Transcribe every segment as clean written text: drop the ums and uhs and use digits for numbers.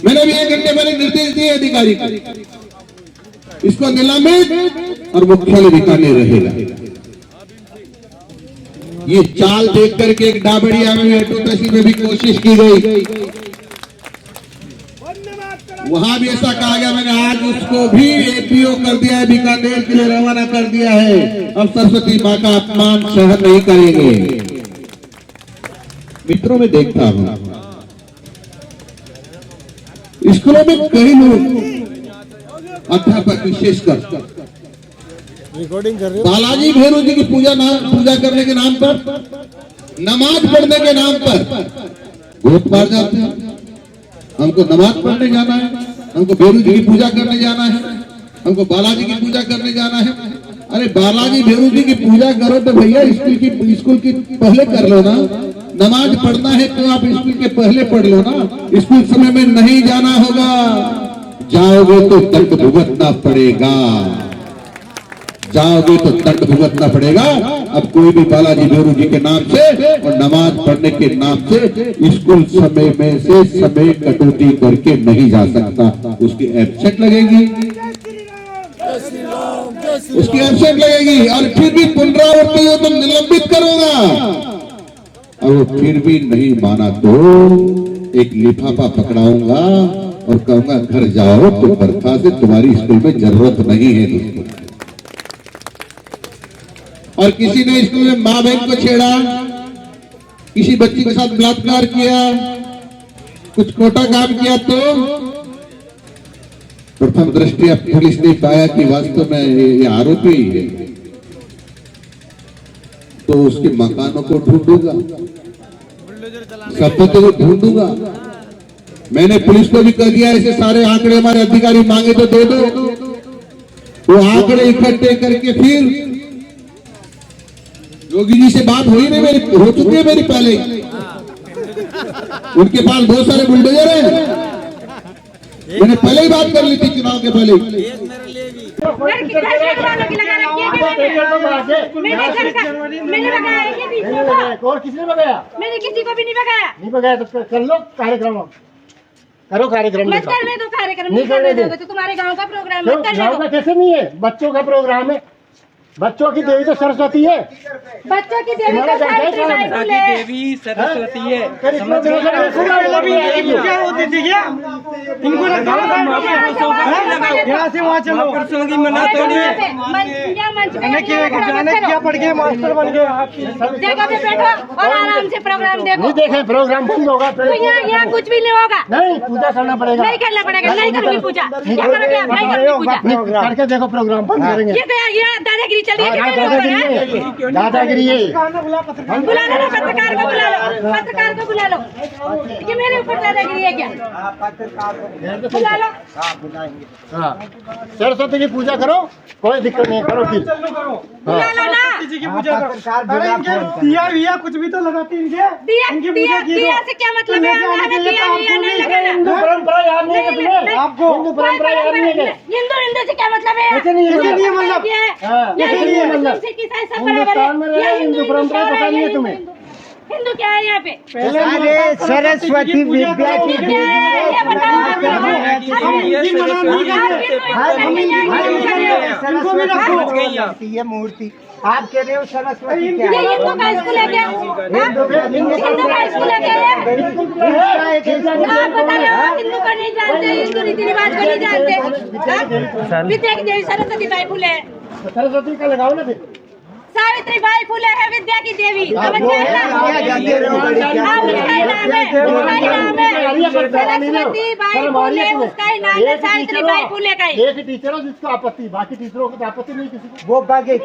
मैंने भी 1 घंटे पहले निर्देश दिए अधिकारी को, इसको निलंबित और मुख्यालय अधिकारी रहेगा। ये चाल देख करके एक डाबड़िया में मेट्रो तहसील में भी कोशिश की गई, वहां भी ऐसा कहा गया, मैंने आज उसको भी एपीओ कर दिया है, बीकानेर के लिए रवाना कर दिया है। अब सरस्वती मां का अपमान सहन नहीं करेंगे। मित्रों में देखता हूं स्कूलों में कई लोग, अध्यापक विशेषकर रिकॉर्डिंग कर रहे हो? बालाजी भेरू जी की पूजा करने के नाम पर, नमाज पढ़ने के नाम पर वोट मार जाते हैं। हमको नमाज पढ़ने जाना है, हमको भेरू जी की पूजा करने जाना है, हमको बालाजी की पूजा करने जाना है। अरे बालाजी भेरू जी की पूजा करो तो भैया स्कूल की पहले कर लो ना। नमाज पढ़ना है तो आप स्कूल के पहले पढ़ लो ना। स्कूल समय में नहीं जाना होगा, जाओगे तो दंड भुगतना पड़ेगा, जाओगे तो दंड भुगतना पड़ेगा। अब कोई भी बालाजी भेरू जी के नाम से और नमाज पढ़ने के नाम से स्कूल समय में से समय कटौती करके नहीं जा सकता। उसकी एब्सेंट लगेगी, उसकी एब्सेंट लगेगी और फिर भी पुनरावृत्ति हो तो निलंबित करूंगा। और वो फिर भी नहीं माना तो एक लिफाफा पकड़ाऊंगा और कहूंगा घर जाओ, तो बर्खास्त, तुम्हारी स्कूल में जरूरत नहीं है दोस्तों। और किसी ने स्कूल में माँ बहन को छेड़ा, किसी बच्ची के साथ बलात्कार किया, कुछ खोटा काम किया तो प्रथम दृष्टया पुलिस ने पाया कि वास्तव में ये आरोपी है, तो उसके मकानों को ढूंढूंगा, संपत्ति को ढूंढूंगा। मैंने पुलिस को भी कह दिया ऐसे सारे आंकड़े हमारे अधिकारी मांगे तो दे दो। वो आंकड़े इकट्ठे करके फिर योगी जी से बात हुई नहीं मेरी, हो चुकी है मेरी पहले। उनके पास बहुत सारे बुलडोजर हैं, मैंने पहले ही बात कर ली थी चुनाव के पहले। और किसने भगाया? मैंने किसी को भी नहीं भगाया। नहीं भगाया तो कर लो कार्यक्रम, करो कार्यक्रम। मत करने दो कार्यक्रम, नहीं करने दोगे तो तुम्हारे गांव का प्रोग्राम मत करने गाँव दो। का कैसे नहीं है? बच्चों का प्रोग्राम है, बच्चों की देवी तो सरस्वती है। बच्चों की देवी तो देवी सरस्वती है। क्या होती थी क्या? इनको यहाँ से वहाँ चलो, परसों की मना तोड़ी है। क्या पढ़ गए, मास्टर बन गए। जगह पे बैठो और आराम से प्रोग्राम देखो। नहीं देखे प्रोग्राम बंद होगा, तो यहाँ कुछ भी नहीं होगा। नहीं पूजा करना पड़ेगा, नहीं करना पड़ेगा, नहीं करूँगी पूजा। क्या करोगे आप? नहीं करूँगी पूजा। करके देखो प्रोग्राम बंद करेंगे। ये दादागिरी चल रही है। दादागिरी है। बुला लो पत्रकार को, बुला लो पत्रकार को, बुला लो। ये मेरे ऊपर दादागिरी है क्या? बुला लो। हाँ सरस्वती की पूजा करो, कोई दिक्कत नहीं, करो फिर बुला लो ना। की पूजा करो। दिया कुछ भी तो लगाती इनके, दिया से क्या मतलब है? हमें दिया नहीं लगाना। हिंदू परंपरा याद नहीं है तुम्हें? आपको हिंदू परंपरा याद नहीं है? हिंदू से क्या मतलब है? कैसे नहीं है? मतलब हिंदुस्तान में रहे, हिंदू परंपरा पता नहीं है तुम्हें? हिंदू क्या है यहाँ पे? सरस्वती विद्या की ये मूर्ति आप कह रहे हो सरस्वती क्या ये हिंदू का स्कूल है क्या? हिंदू का स्कूल है क्या? आप बता रहे हो हिंदू को नहीं जानते, हिंदू रीति रिवाज को नहीं जानते। विद्या की देवी सरस्वती बाई फुले, सरस्वती का लगाओ ना फिर। सावित्री बाई फुले है विद्या की देवी। सरस्वती बाई फुले उसका ही नाम है, सावित्री बाई फुले का ही। एक टीचर हो जिसको आपत्ति, बाकी टीचरों को तो आपत्ति नहीं किसी को। वो मैं क्या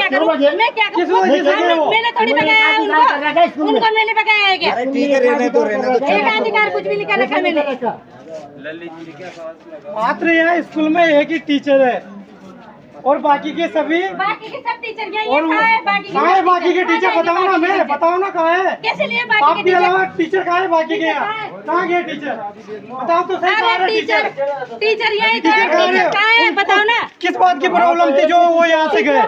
करूँ? मैंने थोड़ी भगाया उनको मैंने भगाया है क्या? एक अधिकार कुछ भी नहीं कर रखा मैंने। मात्र यहाँ स्कूल में एक ही टीचर है और बाकी के सब टीचर कहाँ है? बाकी के टीचर बताओ ना, मैं बताओ ना कहाँ है? कैसे लिए आपके अलावा टीचर कहाँ है? बाकी के यहाँ कहाँ गए टीचर? बताओ तो सही, कहाँ है टीचर? टीचर यही कहाँ है बताओ ना। किस बात की प्रॉब्लम थी जो वो यहाँ से गए?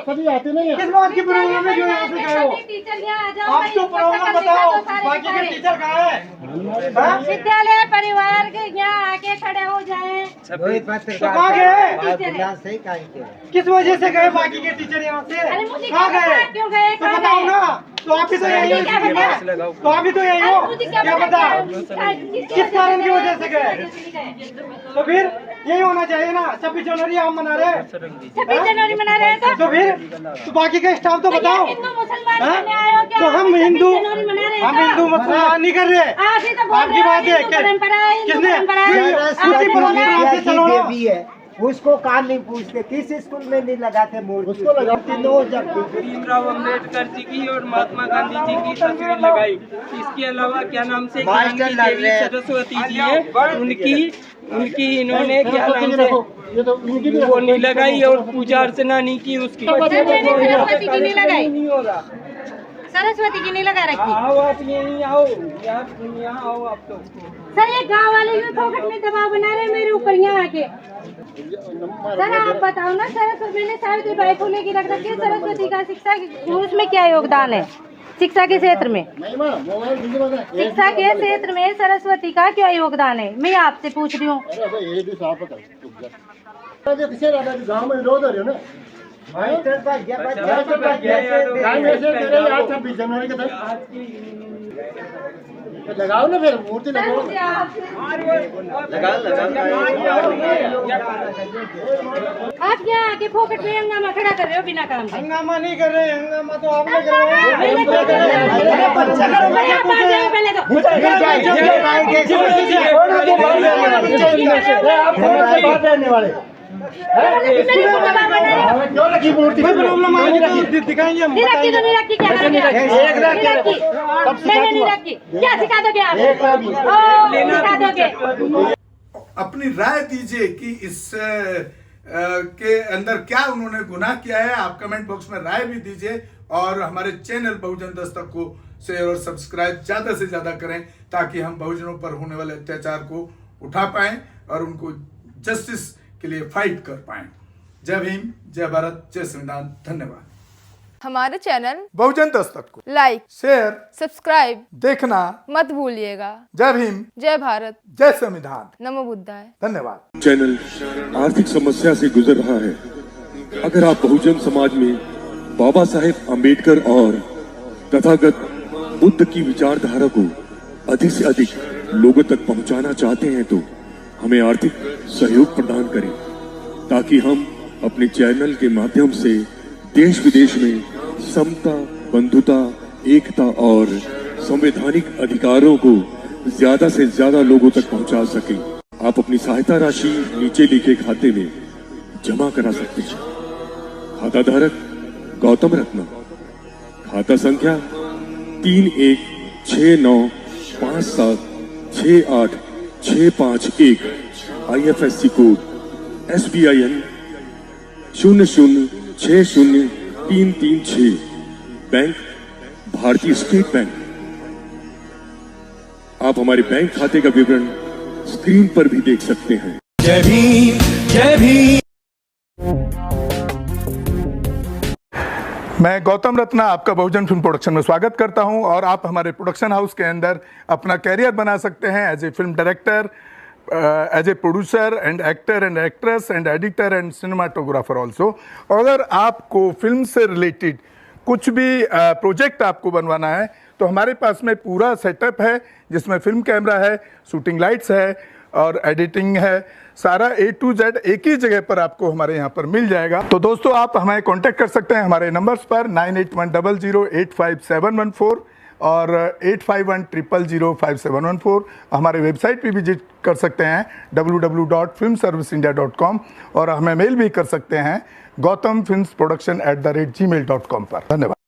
सभी आते नहीं है। किस बात की प्रॉब्लम है जो यहाँ से गए हो? टीचर यहाँ आ जाओ, आप तो प्रॉब्लम बताओ, बाकी के टीचर कहाँ है? विद्यालय परिवार के यहाँ आके खड़े हो जाए। तो कहाँ गए? किस वजह से गए बाकी के टीचर यहाँ से? कहाँ गए? क्यों गए? तो बताओ ना। तो आप भी तो यही हो, तो आप भी तो यही हो, क्या पता किस कारण की वजह से गए? तो फिर यही होना चाहिए ना। 26 जनवरी हम मना रहे हैं, 26 जनवरी मना रहे हैं तो फिर तो बाकी का स्टाफ तो बताओ। हिंदू मुसलमान तो हम हिंदू मुसलमान नहीं कर रहे, आपकी बात है। किसने? उसी परंपरा से चलो ना, उसको काम नहीं पूछते, किस स्कूल में नहीं लगाते मूर्ति, उसको लगाते नो जब भीमराव अम्बेडकर जी की और महात्मा गांधी जी की तस्वीर लगाई। इसके अलावा क्या नाम से ज्ञान की देवी सरस्वती जी है, उनकी इन्होंने क्या नाम से वो नहीं लगाई और पूजा अर्चना नहीं की उसकी। सरस्वती की नहीं लगाई, नहीं होगा। सरस्वती की नहीं लगा रखी। आओ आप यहीं आओ, यहाँ आओ आप तो। सर ये गांव वाले भी फोकट में दबाव बना रहे हैं मेरे ऊपर यहाँ आके। सर आप बताओ ना, सरस्वती मैंने सावित्रीबाई फुले की रख रखी है, सरस्वती का शिक्षा उसमें क्या योगदान है? शिक्षा के क्षेत्र में, शिक्षा के क्षेत्र में सरस्वती का क्या योगदान है, मैं आपसे पूछ रही हूँ। गाँव में रोज हो रहे हो ना, लगाओ ना, फिर मूर्ति लगाओ। आप यहाँ आके फोकट में हंगामा खड़ा कर रहे हो बिना काम के। हंगामा नहीं कर रहे, हंगामा तो आपने कर रहे हैं। क्यों रखी मूर्ति? प्रॉब्लम आएगी तो दिखाएंगे हम। नहीं रखी तो नहीं रखी, क्या करोगे? मैंने नहीं रखी, क्या सिखा दोगे आप? सिखा दोगे? अपनी राय दीजिए कि इस के अंदर क्या उन्होंने गुनाह किया है। आप कमेंट बॉक्स में राय भी दीजिए और हमारे चैनल बहुजन दस्तक को शेयर और सब्सक्राइब ज्यादा से ज्यादा करें ताकि हम बहुजनों पर होने वाले अत्याचार को उठा पाएं और उनको जस्टिस के लिए फाइट कर पाएं। जय भीम, जय भारत, जय संविधान। धन्यवाद। हमारे चैनल बहुजन दस्तक को लाइक, शेयर, सब्सक्राइब देखना मत भूलिएगा। जय भीम, जय भारत, जय संविधान। नमो बुद्धाय। धन्यवाद। चैनल आर्थिक समस्या से गुजर रहा है। अगर आप बहुजन समाज में बाबा साहेब अम्बेडकर और तथागत बुद्ध की विचारधारा को अधिक से अधिक लोगों तक पहुंचाना चाहते हैं तो हमें आर्थिक सहयोग प्रदान करें ताकि हम अपने चैनल के माध्यम से देश विदेश में समता, बंधुता, एकता और संवैधानिक अधिकारों को ज्यादा से ज्यादा लोगों तक पहुंचा सकें। आप अपनी सहायता राशि नीचे लिखे खाते में जमा करा सकते हैं। खाता धारक गौतम रत्ना, खाता संख्या 3169576865 IFSC कोड SBIN 00603336, बैंक भारतीय स्टेट बैंक। आप हमारे बैंक खाते का विवरण स्क्रीन पर भी देख सकते हैं। जय भीम, जय भीम। मैं गौतम रत्ना आपका बहुजन फिल्म प्रोडक्शन में स्वागत करता हूं और आप हमारे प्रोडक्शन हाउस के अंदर अपना कैरियर बना सकते हैं as a film director, as a producer and actor and actress and editor and cinematographer also. अगर आपको फिल्म से रिलेटेड कुछ भी प्रोजेक्ट आपको बनवाना है तो हमारे पास में पूरा सेटअप है जिसमें फिल्म कैमरा है, शूटिंग लाइट्स है और एडिटिंग है। सारा A to Z एक ही जगह पर आपको हमारे यहाँ पर मिल जाएगा। तो दोस्तों आप हमें कांटेक्ट कर सकते हैं हमारे नंबर्स पर 9810085714 और 8510005714। हमारे वेबसाइट पे विजिट कर सकते हैं www.filmserviceindia.com और हमें मेल भी कर सकते हैं gautamfilmsproduction@gmail.com पर। धन्यवाद।